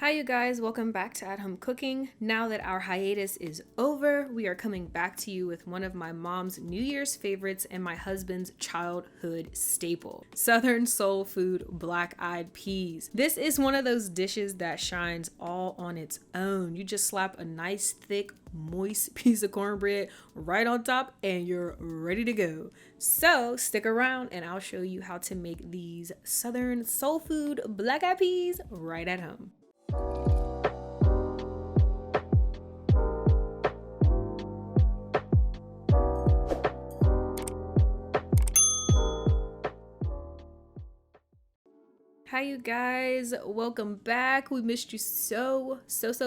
Hi you guys, welcome back to At Home Cooking. Now that our hiatus is over, we are coming back to you with one of my mom's New Year's favorites and my husband's childhood staple, Southern soul food black-eyed peas. This is one of those dishes that shines all on its own. You just slap a nice thick moist piece of cornbread right on top and you're ready to go. So stick around and I'll show you how to make these Southern soul food black-eyed peas right at home. Hi you guys, welcome back. We missed you so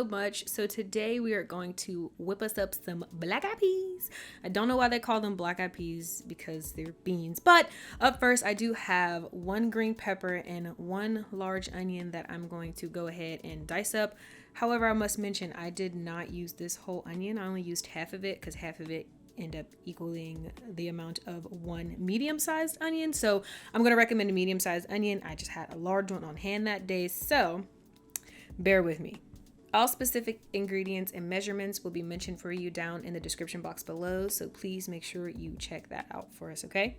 much. So today we are going to whip us up some black-eyed peas. I don't know why they call them black-eyed peas because they're beans, but up first I do have one green pepper and one large onion that I'm going to go ahead and dice up. However, I must mention I did not use this whole onion. I only used half of it because half of it end up equaling the amount of one medium-sized onion. So I'm going to recommend a medium-sized onion. I just had a large one on hand that day, so bear with me. All specific ingredients and measurements will be mentioned for you down in the description box below, so please make sure you check that out for us, okay?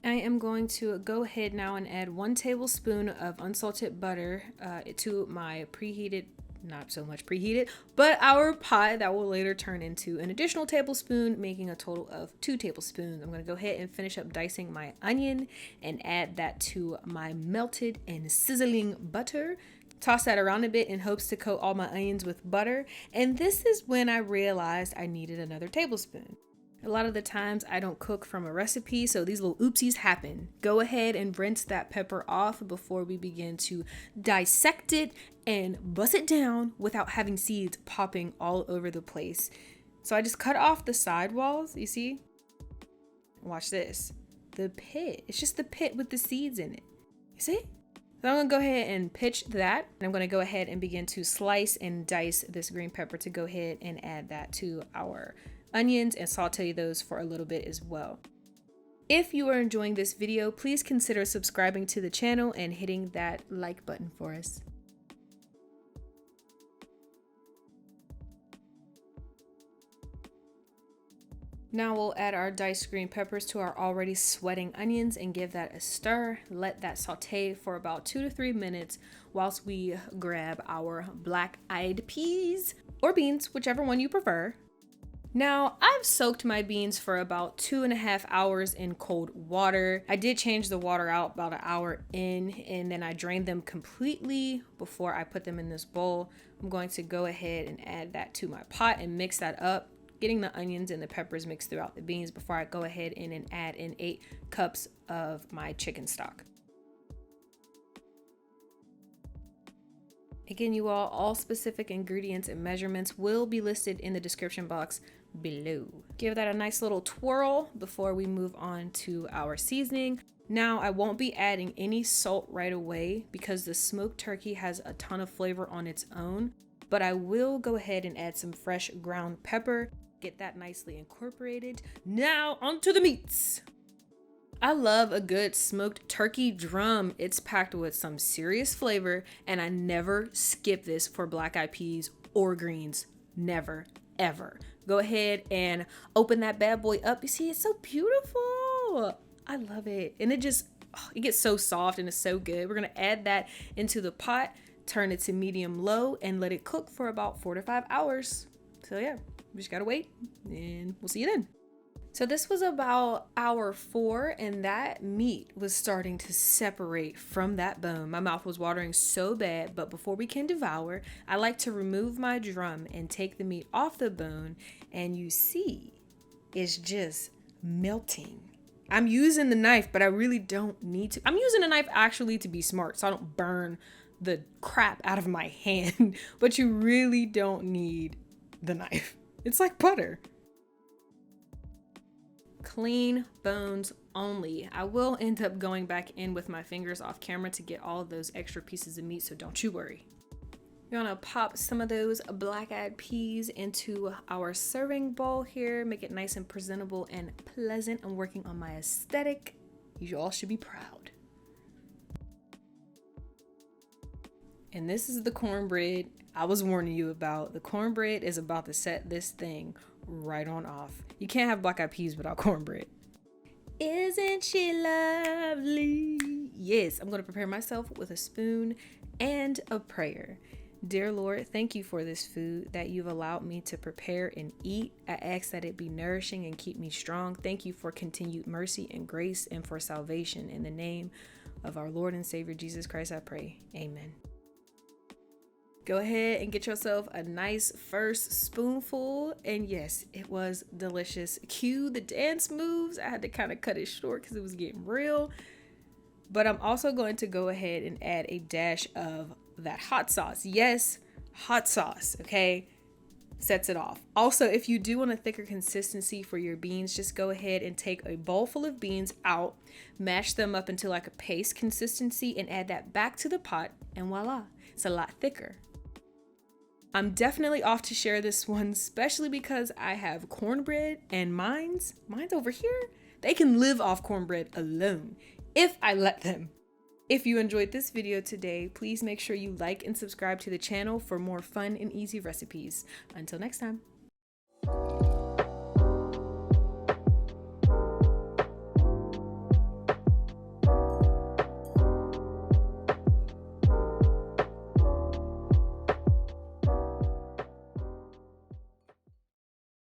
I am going to go ahead now and add 1 tablespoon of unsalted butter to my preheated, not so much preheated, but our pot that will later turn into an additional tablespoon, making a total of 2 tablespoons. I'm going to go ahead and finish up dicing my onion and add that to my melted and sizzling butter. Toss that around a bit in hopes to coat all my onions with butter. And this is when I realized I needed another tablespoon. A lot of the times I don't cook from a recipe, so these little oopsies happen. Go ahead and rinse that pepper off before we begin to dissect it and bust it down without having seeds popping all over the place. So I just cut off the sidewalls, you see? Watch this. The pit. It's just the pit with the seeds in it. You see? So I'm gonna go ahead and pitch that. And I'm gonna go ahead and begin to slice and dice this green pepper to go ahead and add that to our onions and saute those for a little bit as well. If you are enjoying this video, please consider subscribing to the channel and hitting that like button for us. Now we'll add our diced green peppers to our already sweating onions and give that a stir. Let that saute for about 2 to 3 minutes whilst we grab our black-eyed peas or beans, whichever one you prefer. Now, I've soaked my beans for about 2.5 hours in cold water. I did change the water out about an hour in, and then I drained them completely before I put them in this bowl. I'm going to go ahead and add that to my pot and mix that up, getting the onions and the peppers mixed throughout the beans before I go ahead and add in 8 cups of my chicken stock. Again, you all specific ingredients and measurements will be listed in the description box below. Give that a nice little twirl before we move on to our seasoning. Now, I won't be adding any salt right away because the smoked turkey has a ton of flavor on its own, but I will go ahead and add some fresh ground pepper, get that nicely incorporated. Now, onto the meats. I love a good smoked turkey drum. It's packed with some serious flavor, and I never skip this for black-eyed peas or greens. Never, ever. Go ahead and open that bad boy up. You see, it's so beautiful. I love it. And it just, it gets so soft and it's so good. We're gonna add that into the pot, turn it to medium low, and let it cook for about 4 to 5 hours. So yeah, we just gotta wait, and we'll see you then. So this was about hour 4, and that meat was starting to separate from that bone. My mouth was watering so bad, but before we can devour, I like to remove my drum and take the meat off the bone, and you see, it's just melting. I'm using the knife, but I really don't need to. I'm using a knife actually to be smart, so I don't burn the crap out of my hand, but you really don't need the knife. It's like butter. Clean bones only. I will end up going back in with my fingers off camera to get all of those extra pieces of meat, so don't you worry. We're gonna pop some of those black-eyed peas into our serving bowl here, make it nice and presentable and pleasant. I'm working on my aesthetic. You all should be proud. And this is the cornbread I was warning you about. The cornbread is about to set this thing right on off. You can't have black eyed peas without cornbread. Isn't she lovely? Yes, I'm going to prepare myself with a spoon and a prayer. Dear Lord, thank you for this food that you've allowed me to prepare and eat. I ask that it be nourishing and keep me strong. Thank you for continued mercy and grace and for salvation. In the name of our Lord and Savior Jesus Christ, I pray. Amen. Go ahead and get yourself a nice first spoonful. And yes, it was delicious. Cue the dance moves. I had to kind of cut it short because it was getting real. But I'm also going to go ahead and add a dash of that hot sauce. Yes, hot sauce, okay? Sets it off. Also, if you do want a thicker consistency for your beans, just go ahead and take a bowl full of beans out, mash them up into like a paste consistency, and add that back to the pot, and voila, it's a lot thicker. I'm definitely off to share this one, especially because I have cornbread and mine's over here. They can live off cornbread alone if I let them. If you enjoyed this video today, please make sure you like and subscribe to the channel for more fun and easy recipes. Until next time.